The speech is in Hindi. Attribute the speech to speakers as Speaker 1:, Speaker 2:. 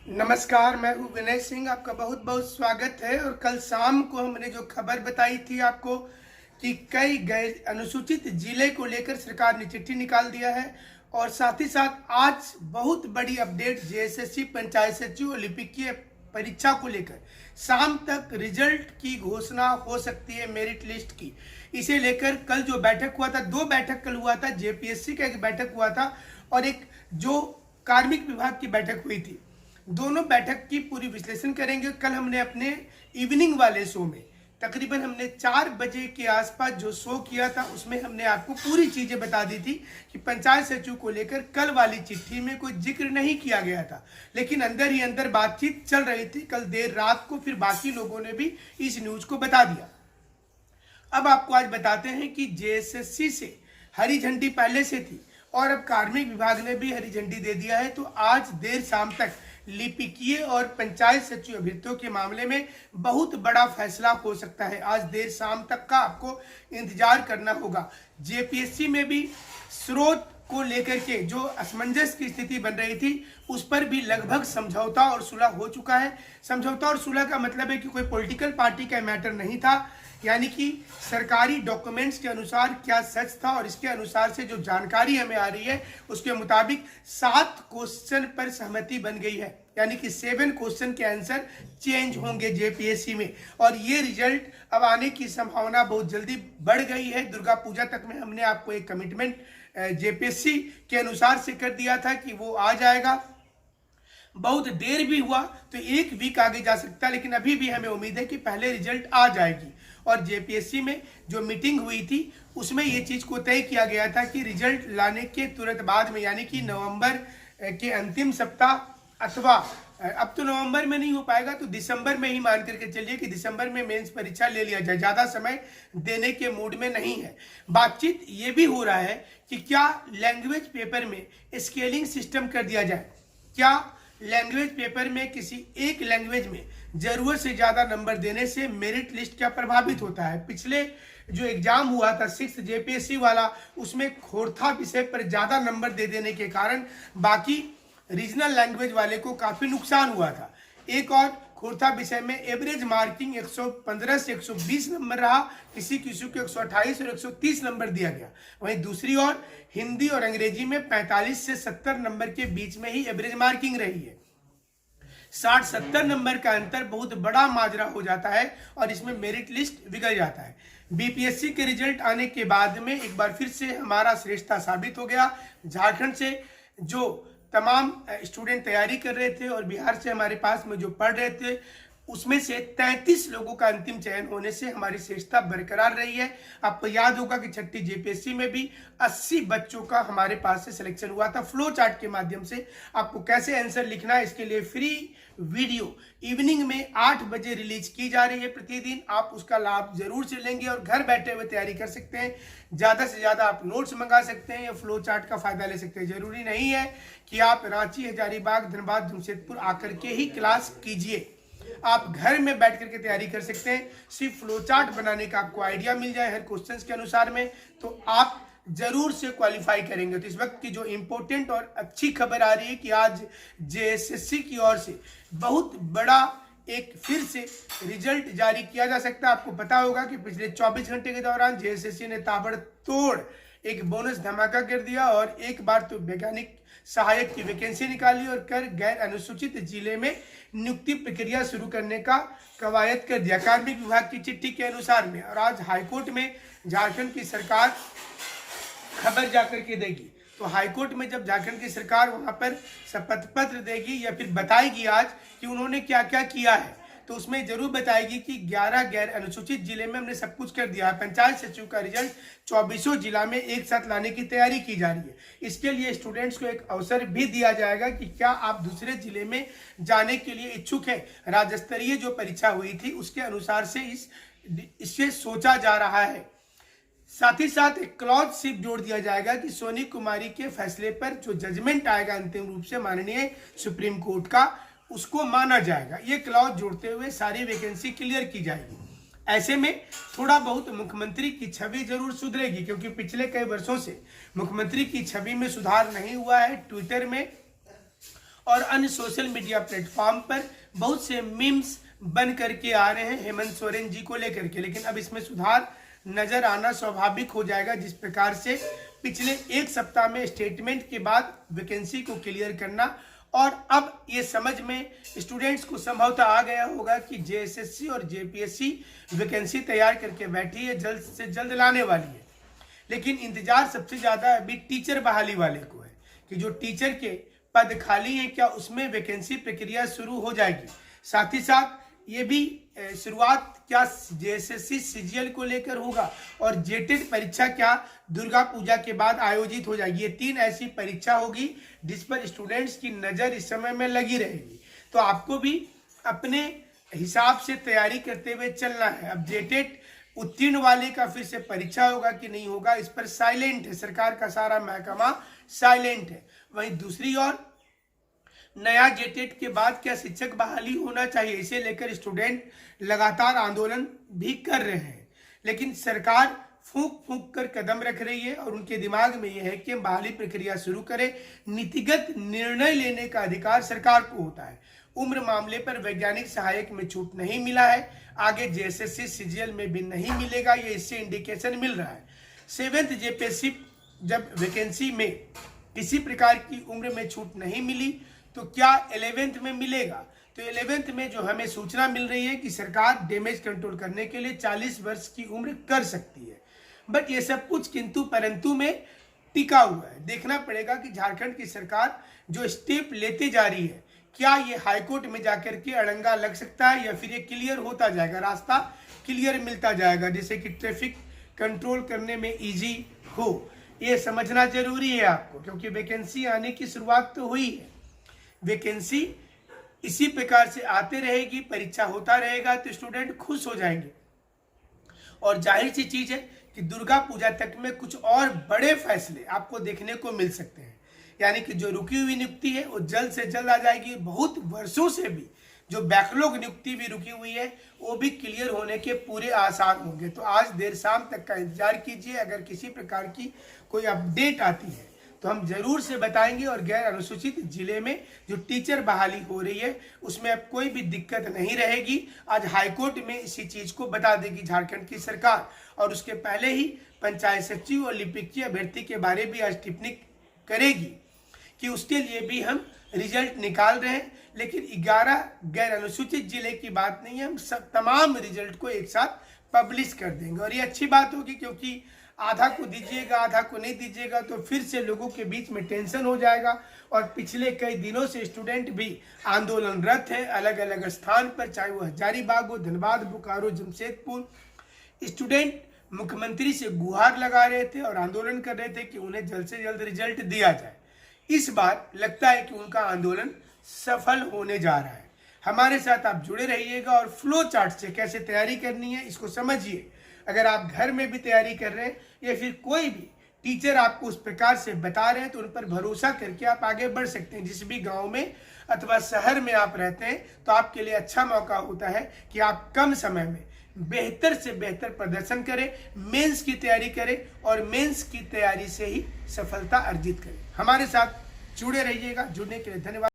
Speaker 1: नमस्कार, मैं हूँ विनय सिंह। आपका बहुत बहुत स्वागत है। और कल शाम को हमने जो खबर बताई थी आपको कि कई गैर अनुसूचित जिले को लेकर सरकार ने चिट्ठी निकाल दिया है। और साथ ही साथ आज बहुत बड़ी अपडेट जेएसएससी पंचायत सचिव और लिपिकीय परीक्षा को लेकर शाम तक रिजल्ट की घोषणा हो सकती है, मेरिट लिस्ट की। इसे लेकर कल जो बैठक हुआ था, दो बैठक कल हुआ था, जेपीएससी का एक बैठक हुआ था और एक जो कार्मिक विभाग की बैठक हुई थी। दोनों बैठक की पूरी विश्लेषण करेंगे। कल हमने अपने इवनिंग वाले शो में तकरीबन हमने 4 बजे के आसपास जो शो किया था उसमें हमने आपको पूरी चीजें बता दी थी कि पंचायत सचिव को लेकर कल वाली चिट्ठी में कोई जिक्र नहीं किया गया था, लेकिन अंदर ही अंदर बातचीत चल रही थी। कल देर रात को फिर बाकी लोगों ने भी इस न्यूज को बता दिया। अब आपको आज बताते हैं कि जेएसएससी से हरी झंडी पहले से थी और अब कार्मिक विभाग ने भी हरी झंडी दे दिया है। तो आज देर शाम तक लिपिकीय और पंचायत सचिव अभ्यर्थियों के मामले में बहुत बड़ा फैसला हो सकता है। आज देर शाम तक का आपको इंतजार करना होगा। जेपीएससी में भी स्रोत को लेकर के जो असमंजस की स्थिति बन रही थी उस पर भी लगभग समझौता और सुलह हो चुका है। समझौता और सुलह का मतलब है कि कोई पॉलिटिकल पार्टी का मैटर नहीं था, यानी कि सरकारी डॉक्यूमेंट्स के अनुसार क्या सच था और इसके अनुसार से जो जानकारी हमें आ रही है उसके मुताबिक 7 क्वेश्चन पर सहमति बन गई है, यानी कि 7 क्वेश्चन के आंसर चेंज होंगे जेपीएससी में। और ये रिजल्ट अब आने की संभावना बहुत जल्दी बढ़ गई है। दुर्गा पूजा तक में हमने आपको एक कमिटमेंट जेपीएससी के अनुसार से कर दिया था कि वो आ जाएगा। बहुत देर भी हुआ तो 1 वीक आगे जा सकता है, लेकिन अभी भी हमें उम्मीद है कि पहले रिजल्ट आ जाएगी। और जेपीएससी में जो मीटिंग हुई थी उसमें ये चीज को तय किया गया था कि रिजल्ट लाने के तुरंत बाद में, यानी कि नवंबर के अंतिम सप्ताह अथवा अब तो नवंबर में नहीं हो पाएगा तो दिसंबर में ही मान करके चलिए कि दिसंबर में मेंस परीक्षा ले लिया जाए। ज्यादा समय देने के मूड में नहीं है। बातचीत ये भी हो रहा है कि क्या लैंग्वेज पेपर में स्केलिंग सिस्टम कर दिया जाए। क्या लैंग्वेज पेपर में किसी एक लैंग्वेज में जरूरत से ज्यादा नंबर देने से मेरिट लिस्ट क्या प्रभावित होता है। पिछले जो एग्जाम हुआ था 6th जेपीएससी वाला, उसमें खोरथा विषय पर ज्यादा नंबर दे देने के कारण बाकी रीजनल लैंग्वेज वाले को काफी नुकसान हुआ था। एक और खोरथा विषय में एवरेज मार्किंग 115 से 120 नंबर रहा, किसी किसी को 128 और 130 नंबर दिया गया। वहीं दूसरी ओर हिंदी और अंग्रेजी में 45 से 70 नंबर के बीच में ही एवरेज मार्किंग रही है। 60-70 नंबर का अंतर बहुत बड़ा माजरा हो जाता है और इसमें मेरिट लिस्ट बिगड़ जाता है। बीपीएससी के रिजल्ट आने के बाद में एक बार फिर से हमारा श्रेष्ठता साबित हो गया। झारखंड से जो तमाम स्टूडेंट तैयारी कर रहे थे और बिहार से हमारे पास में जो पढ़ रहे थे उसमें से 33 लोगों का अंतिम चयन होने से हमारी श्रेष्ठता बरकरार रही है। आपको याद होगा कि छठी जेपीएससी में भी 80 बच्चों का हमारे पास से सिलेक्शन हुआ था। फ्लो चार्ट के माध्यम से आपको कैसे आंसर लिखना है इसके लिए फ्री वीडियो इवनिंग में 8 बजे रिलीज की जा रही है प्रतिदिन। आप उसका लाभ जरूर से लेंगे और घर बैठे हुए तैयारी कर सकते हैं। ज्यादा से ज्यादा आप नोट्स मंगा सकते हैं या फ्लो चार्ट का फायदा ले सकते हैं। जरूरी नहीं है कि आप रांची, हजारीबाग, धनबाद, जमशेदपुर आकर के ही क्लास कीजिए। आप घर में बैठ करके तैयारी कर सकते हैं। सिर्फ फ्लो चार्ट बनाने का आपको आइडिया मिल जाए हर क्वेश्चंस के अनुसार में तो आप जरूर से क्वालिफाई करेंगे। तो इस वक्त की जो इंपॉर्टेंट और अच्छी खबर आ रही है कि आज जेएसएससी की ओर से बहुत बड़ा एक फिर से रिजल्ट जारी किया जा सकता है। आपको पता होगा कि पिछले 24 घंटे के दौरान जेएसएससी ने ताबड़तोड़ एक बोनस धमाका कर दिया और एक बार तो वैज्ञानिक सहायक की वैकेंसी निकाली और कर गैर अनुसूचित जिले में नियुक्ति प्रक्रिया शुरू करने का कवायद कर दिया कार्मिक विभाग की चिट्ठी के अनुसार में। और आज हाईकोर्ट में झारखंड की सरकार खबर जाकर के देगी। तो हाईकोर्ट में जब झारखंड की सरकार वहां पर शपथ पत्र देगी या फिर बताएगी आज कि उन्होंने क्या क्या किया है, तो उसमें जरूर बताएगी कि 11 गैर अनुसूचित जिले में हमने सब कुछ कर दिया है। पंचायत सचिव का रिजल्ट 24 जिला में एक साथ लाने की तैयारी की जा रही है। इसके लिए स्टूडेंट्स को एक अवसर भी दिया जाएगा कि क्या आप दूसरे जिले में जाने के लिए इच्छुक हैं। राज्य स्तरीय जो परीक्षा हुई थी उसके अनुसार से इससे सोचा जा रहा है। साथ ही साथ एक क्लॉज सिप जोड़ दिया जाएगा कि सोनी कुमारी के फैसले पर जो जजमेंट आएगा अंतिम रूप से माननीय सुप्रीम कोर्ट का, उसको माना जाएगा। ये क्लॉज जोड़ते हुए सारी वैकेंसी क्लियर की जाएगी। ऐसे में थोड़ा बहुत मुख्यमंत्री की छवि जरूर सुधरेगी, क्योंकि पिछले कई वर्षों से मुख्यमंत्री की छवि में सुधार नहीं हुआ है ट्विटर में और अन्य सोशल मीडिया प्लेटफॉर्म पर बहुत से मीम्स बन करके आ रहे हैं हेमंत सोरेन जी को लेकर के, लेकिन अब इसमें सुधार नजर आना स्वाभाविक हो जाएगा। जिस प्रकार से पिछले एक सप्ताह में स्टेटमेंट के बाद वैकेंसी को क्लियर करना, और अब ये समझ में स्टूडेंट्स को संभवतः आ गया होगा कि जेएसएससी और जेपीएससी वैकेंसी तैयार करके बैठी है, जल्द से जल्द लाने वाली है। लेकिन इंतजार सबसे ज्यादा अभी टीचर बहाली वाले को है कि जो टीचर के पद खाली हैं क्या उसमें वैकेंसी प्रक्रिया शुरू हो जाएगी। साथ ही साथ ये भी शुरुआत क्या जेएसएससी सीजीएल को लेकर होगा, और जेटेड परीक्षा क्या दुर्गा पूजा के बाद आयोजित हो जाएगी। ये 3 ऐसी परीक्षा होगी जिस पर स्टूडेंट्स की नजर इस समय में लगी रहेगी। तो आपको भी अपने हिसाब से तैयारी करते हुए चलना है। अब जेटेड उत्तीर्ण वाले का फिर से परीक्षा होगा कि नहीं होगा, इस पर साइलेंट है, सरकार का सारा महकमा साइलेंट है। वहीं दूसरी ओर नया जेटेट के बाद क्या शिक्षक बहाली होना चाहिए, इसे लेकर स्टूडेंट लगातार आंदोलन भी कर रहे हैं। लेकिन सरकार फूंक फूंक कर कदम रख रही है और उनके दिमाग में यह है कि हम बहाली प्रक्रिया शुरू करें। नीतिगत निर्णय लेने का अधिकार सरकार को होता है। उम्र मामले पर वैज्ञानिक सहायक में छूट नहीं मिला है, आगे जेएसएससी सीजीएल में भी नहीं मिलेगा, ये इससे इंडिकेशन मिल रहा है। 7th जेपीएससी जब वैकेंसी में किसी प्रकार की उम्र में छूट नहीं मिली तो क्या 11th में मिलेगा। तो 11th में जो हमें सूचना मिल रही है कि सरकार डैमेज कंट्रोल करने के लिए 40 वर्ष की उम्र कर सकती है। बट ये सब कुछ किंतु परंतु में टिका हुआ है। देखना पड़ेगा कि झारखंड की सरकार जो स्टेप लेते जा रही है, क्या ये हाईकोर्ट में जाकर के अड़ंगा लग सकता है या फिर ये क्लियर होता जाएगा, रास्ता क्लियर मिलता जाएगा, जैसे कि ट्रैफिक कंट्रोल करने में इजी हो। ये समझना जरूरी है आपको, क्योंकि वैकेंसी आने की शुरुआत तो हुई है। वैकेंसी इसी प्रकार से आते रहेगी, परीक्षा होता रहेगा तो स्टूडेंट खुश हो जाएंगे। और जाहिर सी चीज है कि दुर्गा पूजा तक में कुछ और बड़े फैसले आपको देखने को मिल सकते हैं। यानी कि जो रुकी हुई नियुक्ति है वो जल्द से जल्द आ जाएगी। बहुत वर्षों से भी जो बैकलॉग नियुक्ति भी रुकी हुई है वो भी क्लियर होने के पूरे आसार होंगे। तो आज देर शाम तक का इंतजार कीजिए। अगर किसी प्रकार की कोई अपडेट आती है तो हम जरूर से बताएंगे। और गैर अनुसूचित जिले में जो टीचर बहाली हो रही है उसमें अब कोई भी दिक्कत नहीं रहेगी। आज हाईकोर्ट में इसी चीज को बता देगी झारखंड की सरकार, और उसके पहले ही पंचायत सचिव और लिपिकीय अभ्यर्थी के बारे में आज टिप्पणी करेगी कि उसके लिए भी हम रिजल्ट निकाल रहे हैं। लेकिन 11 गैर अनुसूचित जिले की बात नहीं है, हम सब तमाम रिजल्ट को एक साथ पब्लिश कर देंगे। और ये अच्छी बात होगी, क्योंकि आधा को दीजिएगा आधा को नहीं दीजिएगा तो फिर से लोगों के बीच में टेंशन हो जाएगा। और पिछले कई दिनों से स्टूडेंट भी आंदोलनरत हैं अलग अलग स्थान पर, चाहे वो हजारीबाग हो, धनबाद, बोकारो, जमशेदपुर। स्टूडेंट मुख्यमंत्री से गुहार लगा रहे थे और आंदोलन कर रहे थे कि उन्हें जल्द से जल्द रिजल्ट दिया जाए। इस बार लगता है कि उनका आंदोलन सफल होने जा रहा है। हमारे साथ आप जुड़े रहिएगा और फ्लो चार्ट से कैसे तैयारी करनी है इसको समझिए। अगर आप घर में भी तैयारी कर रहे हैं या फिर कोई भी टीचर आपको उस प्रकार से बता रहे हैं तो उन पर भरोसा करके आप आगे बढ़ सकते हैं। जिस भी गांव में अथवा शहर में आप रहते हैं तो आपके लिए अच्छा मौका होता है कि आप कम समय में बेहतर से बेहतर प्रदर्शन करें, मेंस की तैयारी करें और मेंस की तैयारी से ही सफलता अर्जित करें। हमारे साथ जुड़े रहिएगा। जुड़ने के लिए धन्यवाद।